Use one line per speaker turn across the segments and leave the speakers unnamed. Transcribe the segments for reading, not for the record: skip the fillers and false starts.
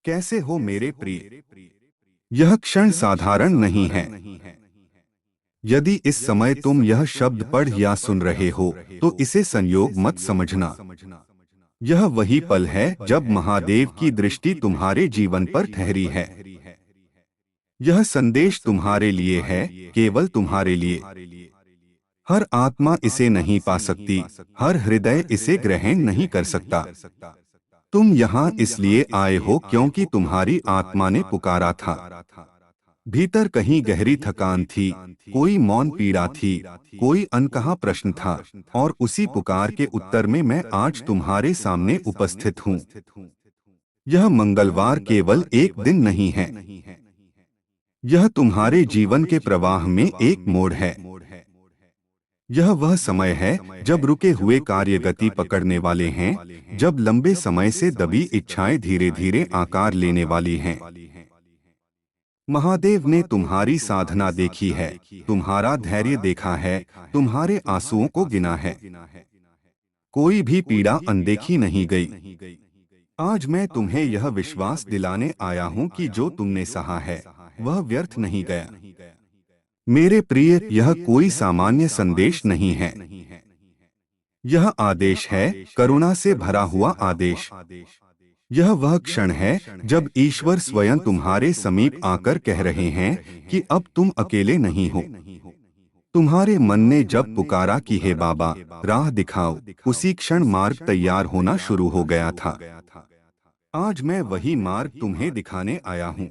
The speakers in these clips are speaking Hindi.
कैसे हो मेरे प्रिय? यह क्षण साधारण नहीं है। यदि इस समय तुम यह शब्द पढ़ या सुन रहे हो, तो इसे संयोग मत समझना। यह वही पल है जब महादेव की दृष्टि तुम्हारे जीवन पर ठहरी है। यह संदेश तुम्हारे लिए है, केवल तुम्हारे लिए। हर आत्मा इसे नहीं पा सकती, हर हृदय इसे ग्रहण नहीं कर सकता। तुम यहाँ इसलिए आए हो क्योंकि तुम्हारी आत्मा ने पुकारा था। भीतर कहीं गहरी थकान थी, कोई मौन पीड़ा थी, कोई अनकहा प्रश्न था, और उसी पुकार के उत्तर में मैं आज तुम्हारे सामने उपस्थित हूँ। यह मंगलवार केवल एक दिन नहीं है, यह तुम्हारे जीवन के प्रवाह में एक मोड़ है। यह वह समय है जब रुके हुए कार्य गति पकड़ने वाले हैं, जब लंबे समय से दबी इच्छाएं धीरे धीरे आकार लेने वाली हैं। महादेव ने तुम्हारी साधना देखी है, तुम्हारा धैर्य देखा है, तुम्हारे आंसुओं को गिना है। कोई भी पीड़ा अनदेखी नहीं गई। आज मैं तुम्हें यह विश्वास दिलाने आया हूँ कि जो तुमने सहा है, वह व्यर्थ नहीं गया। मेरे प्रिय, यह कोई सामान्य संदेश नहीं है। यह आदेश है, करुणा से भरा हुआ आदेश। यह वह क्षण है जब ईश्वर स्वयं तुम्हारे समीप आकर कह रहे हैं कि अब तुम अकेले नहीं हो। तुम्हारे मन ने जब पुकारा कि हे बाबा, राह दिखाओ, उसी क्षण मार्ग तैयार होना शुरू हो गया था। आज मैं वही मार्ग तुम्हें दिखाने आया हूँ।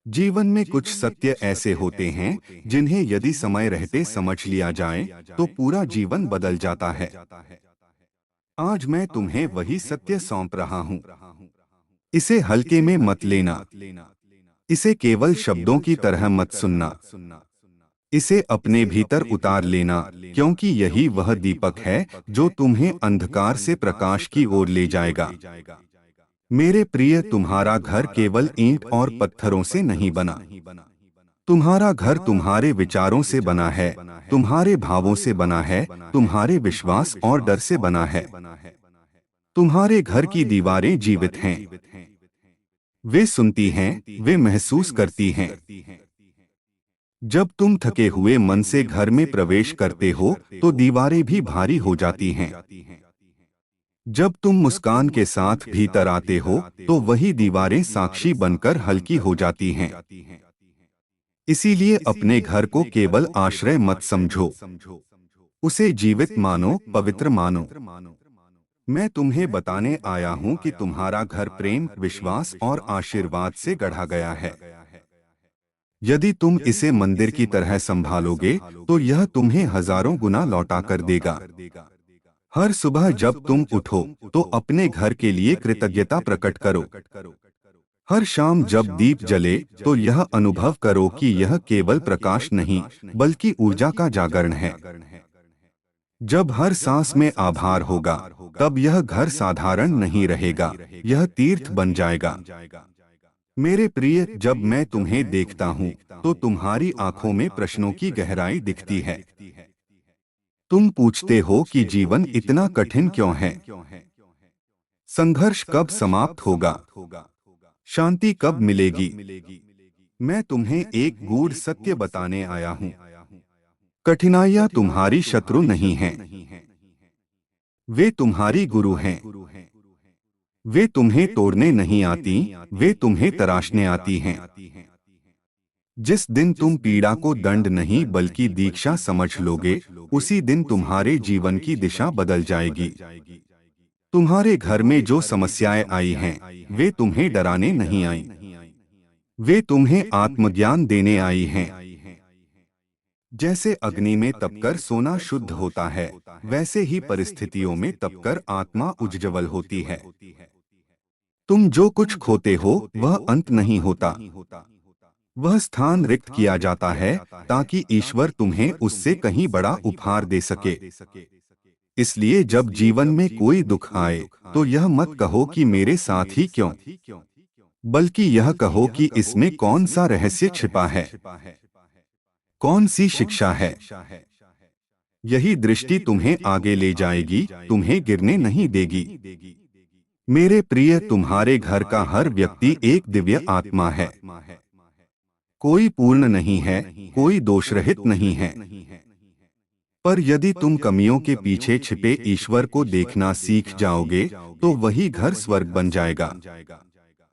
जीवन में कुछ सत्य ऐसे होते हैं जिन्हें यदि समय रहते समझ लिया जाए तो पूरा जीवन बदल जाता है। आज मैं तुम्हें वही सत्य सौंप रहा हूँ। इसे हल्के में मत लेना। इसे केवल शब्दों की तरह मत सुनना। इसे अपने भीतर उतार लेना, क्योंकि यही वह दीपक है जो तुम्हें अंधकार से प्रकाश की ओर ले जाएगा। मेरे प्रिय, तुम्हारा घर केवल ईंट और पत्थरों से नहीं बना। तुम्हारा घर तुम्हारे विचारों से बना है, तुम्हारे भावों से बना है, तुम्हारे विश्वास और डर से बना है। तुम्हारे घर की दीवारें जीवित हैं। वे सुनती हैं, वे महसूस करती हैं। जब तुम थके हुए मन से घर में प्रवेश करते हो, तो दीवारें भी भारी हो जाती हैं। जब तुम मुस्कान के साथ भीतर आते हो, तो वही दीवारें साक्षी बनकर हल्की हो जाती हैं। इसीलिए अपने घर को केवल आश्रय मत समझो, उसे जीवित मानो, पवित्र मानो। मैं तुम्हें बताने आया हूँ कि तुम्हारा घर प्रेम, विश्वास और आशीर्वाद से गढ़ा गया है। यदि तुम इसे मंदिर की तरह संभालोगे, तो यह तुम्हें हजारों गुना लौटा कर देगा। हर सुबह जब तुम उठो, तो अपने घर के लिए कृतज्ञता प्रकट करो। हर शाम जब दीप जले, तो यह अनुभव करो कि यह केवल प्रकाश नहीं, बल्कि ऊर्जा का जागरण है। जब हर सांस में आभार होगा, तब यह घर साधारण नहीं रहेगा, यह तीर्थ बन जाएगा। मेरे प्रिय, जब मैं तुम्हें देखता हूँ, तो तुम्हारी आंखों में प्रश्नों की गहराई दिखती है। तुम पूछते हो कि जीवन इतना कठिन क्यों है? संघर्ष कब समाप्त होगा? शांति कब मिलेगी? मैं तुम्हें एक गूढ़ सत्य बताने आया हूँ। कठिनाइयाँ तुम्हारी शत्रु नहीं हैं। वे तुम्हारी गुरु हैं। वे तुम्हें तोड़ने नहीं आती, वे तुम्हें तराशने आती हैं। जिस दिन तुम पीड़ा को दंड नहीं बल्कि दीक्षा समझ लोगे, उसी दिन तुम्हारे जीवन की दिशा बदल जाएगी। तुम्हारे घर में जो समस्याएं आई हैं, वे तुम्हें डराने नहीं आई, वे तुम्हें आत्मज्ञान देने आई हैं। जैसे अग्नि में तपकर सोना शुद्ध होता है, वैसे ही परिस्थितियों में तपकर आत्मा उज्ज्वल होती है। तुम जो कुछ खोते हो, वह अंत नहीं होता। वह स्थान रिक्त किया जाता है ताकि ईश्वर तुम्हें उससे कहीं बड़ा उपहार दे सके। इसलिए जब जीवन में कोई दुख आए, तो यह मत कहो कि मेरे साथ ही क्यों, बल्कि यह कहो कि इसमें कौन सा रहस्य छिपा है, कौन सी शिक्षा है। यही दृष्टि तुम्हें आगे ले जाएगी, तुम्हें गिरने नहीं देगी। मेरे प्रिय, तुम्हारे घर का हर व्यक्ति एक दिव्य आत्मा है। कोई पूर्ण नहीं है, कोई दोषरहित नहीं है। पर यदि तुम कमियों के पीछे छिपे ईश्वर को देखना सीख जाओगे, तो वही घर स्वर्ग बन जाएगा।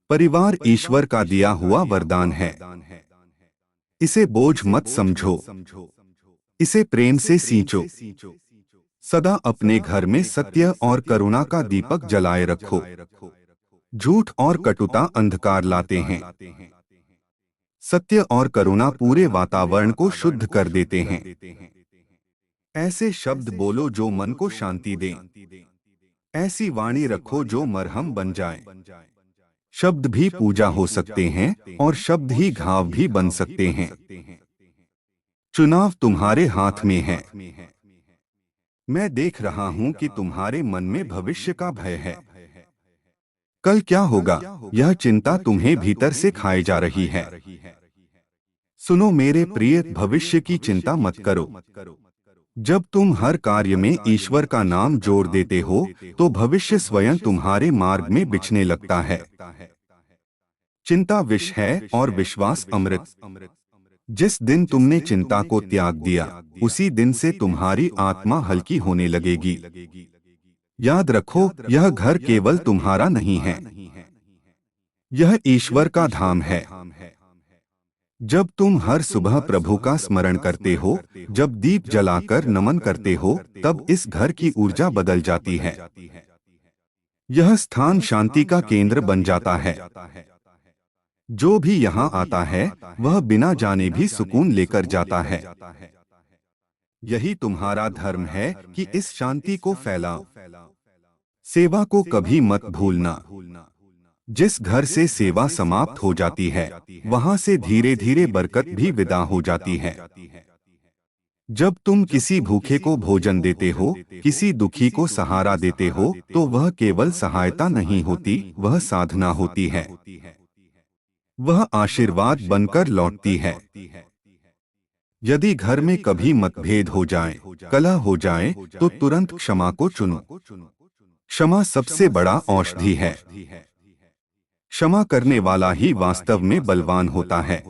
परिवार ईश्वर का दिया हुआ वरदान है। इसे बोझ मत समझो, इसे प्रेम से सींचो। सदा अपने घर में सत्य और करुणा का दीपक जलाए रखो। झूठ और कटुता अंधकार लाते हैं। सत्य और करुणा पूरे वातावरण को शुद्ध कर देते हैं। ऐसे शब्द बोलो जो मन को शांति दें। ऐसी वाणी रखो जो मरहम बन जाए। शब्द भी पूजा हो सकते हैं और शब्द ही घाव भी बन सकते हैं। चुनाव तुम्हारे हाथ में है। मैं देख रहा हूं कि तुम्हारे मन में भविष्य का भय है। कल क्या होगा, यह चिंता तुम्हें भीतर से खाए जा रही है। सुनो मेरे प्रिय, भविष्य की चिंता मत करो। जब तुम हर कार्य में ईश्वर का नाम जोड़ देते हो, तो भविष्य स्वयं तुम्हारे मार्ग में बिछने लगता है। चिंता विष है और विश्वास अमृत। जिस दिन तुमने चिंता को त्याग दिया, उसी दिन से तुम्हारी आत्मा हल्की होने लगेगी। याद रखो, यह घर केवल तुम्हारा नहीं है, यह ईश्वर का धाम है। जब तुम हर सुबह प्रभु का स्मरण करते हो, जब दीप जलाकर नमन करते हो, तब इस घर की ऊर्जा बदल जाती है। यह स्थान शांति का केंद्र बन जाता है। जो भी यहाँ आता है, वह बिना जाने भी सुकून लेकर जाता है। यही तुम्हारा धर्म है कि इस शांति को फैलाओ। सेवा को कभी मत भूलना। जिस घर से सेवा समाप्त हो जाती है, वहां से धीरे धीरे बरकत भी विदा हो जाती है। जब तुम किसी भूखे को भोजन देते हो, किसी दुखी को सहारा देते हो, तो वह केवल सहायता नहीं होती, वह साधना होती है। वह आशीर्वाद बनकर लौटती है। यदि घर में कभी मतभेद हो जाए, कलह हो जाए, तो तुरंत क्षमा को चुनो। क्षमा सबसे बड़ा औषधि है। क्षमा करने वाला ही वास्तव में बलवान होता है।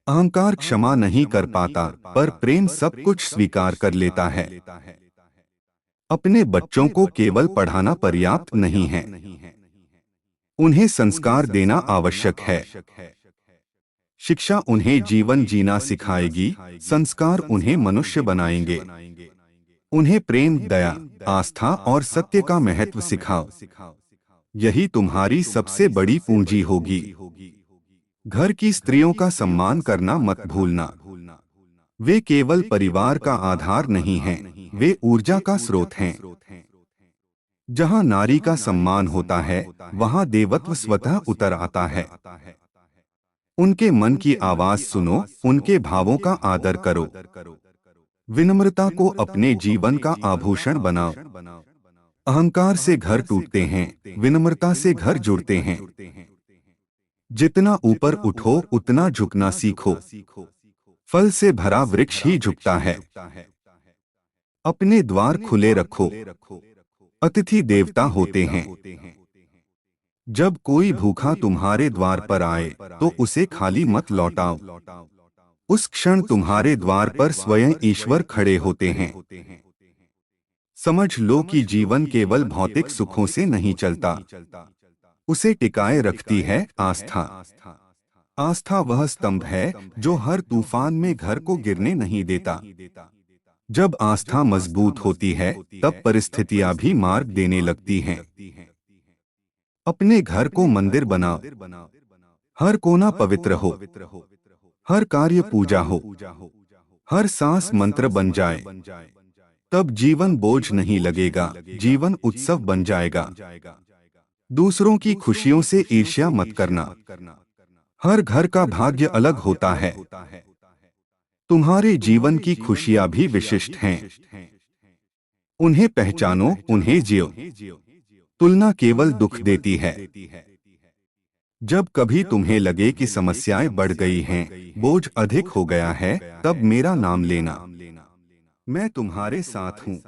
अहंकार क्षमा नहीं कर पाता, पर प्रेम सब कुछ स्वीकार कर लेता है। अपने बच्चों को केवल पढ़ाना पर्याप्त नहीं है, उन्हें संस्कार देना आवश्यक है। शिक्षा उन्हें जीवन जीना सिखाएगी, संस्कार उन्हें मनुष्य बनाएंगे। उन्हें प्रेम, दया, आस्था और सत्य का महत्व सिखाओ। यही तुम्हारी सबसे बड़ी पूंजी होगी। घर की स्त्रियों का सम्मान करना मत भूलना। वे केवल परिवार का आधार नहीं हैं, वे ऊर्जा का स्रोत हैं। जहां नारी का सम्मान होता है, वहां देवत्व स्वतः उतर आता है। उनके मन की आवाज सुनो, उनके भावों का आदर करो। विनम्रता को अपने जीवन का आभूषण बनाओ। अहंकार से घर टूटते हैं, विनम्रता से घर जुड़ते हैं। जितना ऊपर उठो, उतना झुकना सीखो। फल से भरा वृक्ष ही झुकता है। अपने द्वार खुले रखो। अतिथि देवता होते हैं। जब कोई भूखा तुम्हारे द्वार पर आए, तो उसे खाली मत लौटाओ। उस क्षण तुम्हारे द्वार पर स्वयं ईश्वर खड़े होते हैं। समझ लो कि जीवन केवल भौतिक सुखों से नहीं चलता, उसे टिकाए रखती है आस्था। आस्था वह स्तंभ है जो हर तूफान में घर को गिरने नहीं देता। जब आस्था मजबूत होती है, तब परिस्थितियां भी मार्ग देने लगती हैं। अपने घर को मंदिर बनाओ। हर कोना पवित्र हो, हर कार्य पूजा हो, हर सांस मंत्र बन जाए। तब जीवन बोझ नहीं लगेगा, जीवन उत्सव बन जाएगा। दूसरों की खुशियों से ईर्ष्या मत करना। हर घर का भाग्य अलग होता है। तुम्हारे जीवन की खुशियां भी विशिष्ट हैं। उन्हें पहचानो, उन्हें जियो। तुलना केवल दुख देती है। जब कभी तुम्हें लगे कि समस्याएं बढ़ गई हैं, बोझ अधिक हो गया है, तब मेरा नाम लेना। मैं तुम्हारे साथ हूँ।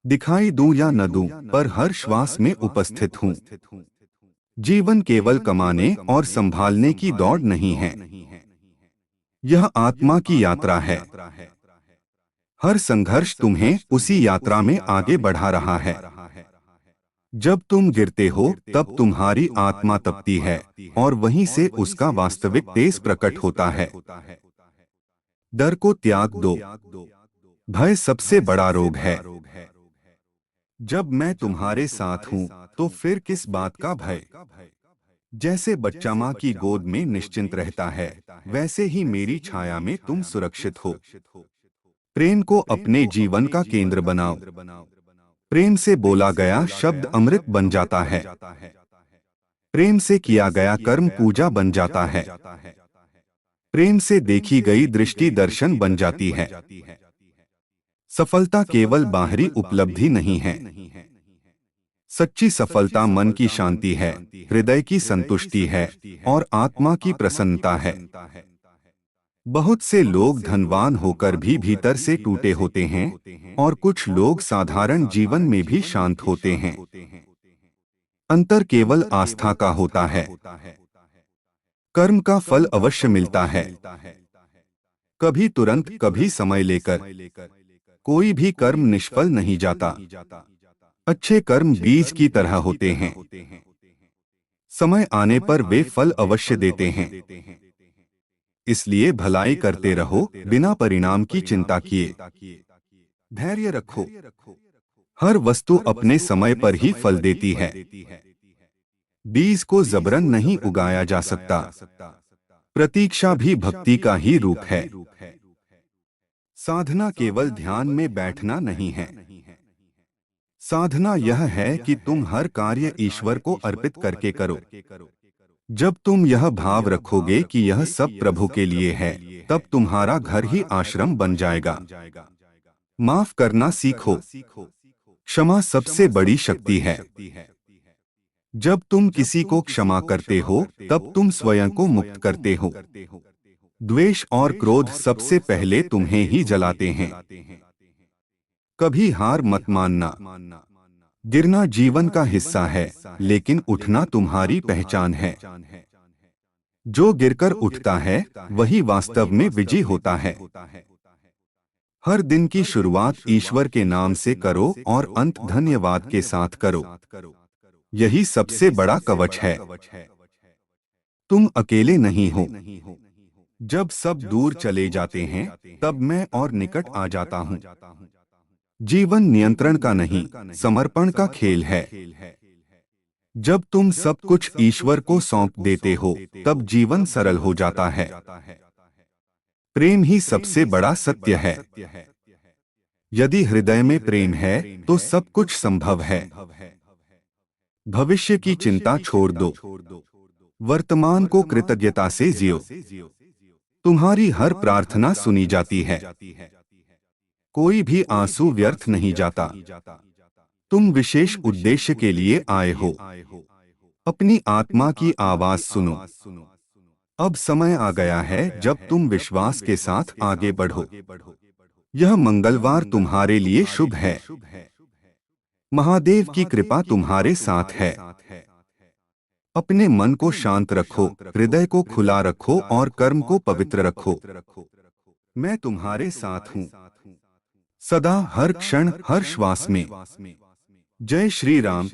दिखाई दूं या न दूं, पर हर श्वास में उपस्थित हूँ। जीवन केवल कमाने और संभालने की दौड़ नहीं है, यह आत्मा की यात्रा है। हर संघर्ष तुम्हें उसी यात्रा में आगे बढ़ा रहा है। जब तुम गिरते हो तब तुम्हारी आत्मा तपती है और वहीं से उसका वास्तविक तेज प्रकट होता है। डर को त्याग दो, भय सबसे बड़ा रोग है। जब मैं तुम्हारे साथ हूँ तो फिर किस बात का भय। जैसे बच्चा माँ की गोद में निश्चिंत रहता है, वैसे ही मेरी छाया में तुम सुरक्षित हो। प्रेम को अपने जीवन का केंद्र बनाओ। प्रेम से बोला गया शब्द अमृत बन जाता है। प्रेम से किया गया कर्म पूजा बन जाता है। प्रेम से देखी गई दृष्टि दर्शन बन जाती है। सफलता केवल बाहरी उपलब्धि नहीं है, सच्ची सफलता मन की शांति है, हृदय की संतुष्टि है और आत्मा की प्रसन्नता है। बहुत से लोग धनवान होकर भी भीतर से टूटे होते हैं और कुछ लोग साधारण जीवन में भी शांत होते हैं। अंतर केवल आस्था का होता है। कर्म का फल अवश्य मिलता है, कभी तुरंत कभी समय लेकर। कोई भी कर्म निष्फल नहीं जाता। अच्छे कर्म बीज की तरह होते हैं, समय आने पर वे फल अवश्य देते हैं। इसलिए भलाई करते रहो बिना परिणाम की चिंता किए। धैर्य रखो, हर वस्तु अपने समय पर ही फल देती है। बीज को जबरन नहीं उगाया जा सकता। प्रतीक्षा भी भक्ति का ही रूप है। साधना केवल ध्यान में बैठना नहीं है। साधना यह है कि तुम हर कार्य ईश्वर को अर्पित करके करो। जब तुम यह भाव रखोगे कि यह सब प्रभु के लिए है, तब तुम्हारा घर ही आश्रम बन जाएगा। माफ करना सीखो, क्षमा सबसे बड़ी शक्ति है। जब तुम किसी को क्षमा करते हो, तब तुम स्वयं को मुक्त करते हो। द्वेष और क्रोध सबसे पहले तुम्हें ही जलाते हैं। कभी हार मत मानना। गिरना जीवन का हिस्सा है, लेकिन उठना तुम्हारी पहचान है। जो गिरकर उठता है वही वास्तव में विजयी होता है। हर दिन की शुरुआत ईश्वर के नाम से करो और अंत धन्यवाद के साथ करो। यही सबसे बड़ा कवच है। तुम अकेले नहीं हो। जब सब दूर चले जाते हैं, तब मैं और निकट आ जाता हूँ। जीवन नियंत्रण का नहीं, समर्पण का खेल है। जब तुम सब कुछ ईश्वर को सौंप देते हो, तब जीवन सरल हो जाता है। प्रेम ही सबसे बड़ा सत्य है। यदि हृदय में प्रेम है, तो सब कुछ संभव है। भविष्य की चिंता छोड़ दो, वर्तमान को कृतज्ञता से जियो। तुम्हारी हर प्रार्थना सुनी जाती है। कोई भी आंसू व्यर्थ नहीं जाता। तुम विशेष उद्देश्य के लिए आए हो। अपनी आत्मा की आवाज सुनो। अब समय आ गया है जब तुम विश्वास के साथ आगे बढ़ो। यह मंगलवार तुम्हारे लिए शुभ है। महादेव की कृपा तुम्हारे साथ है। अपने मन को शांत रखो, हृदय को खुला रखो और कर्म को पवित्र रखो। मैं तुम्हारे साथ हूँ, सदा, हर क्षण, हर श्वास में। जय श्री राम।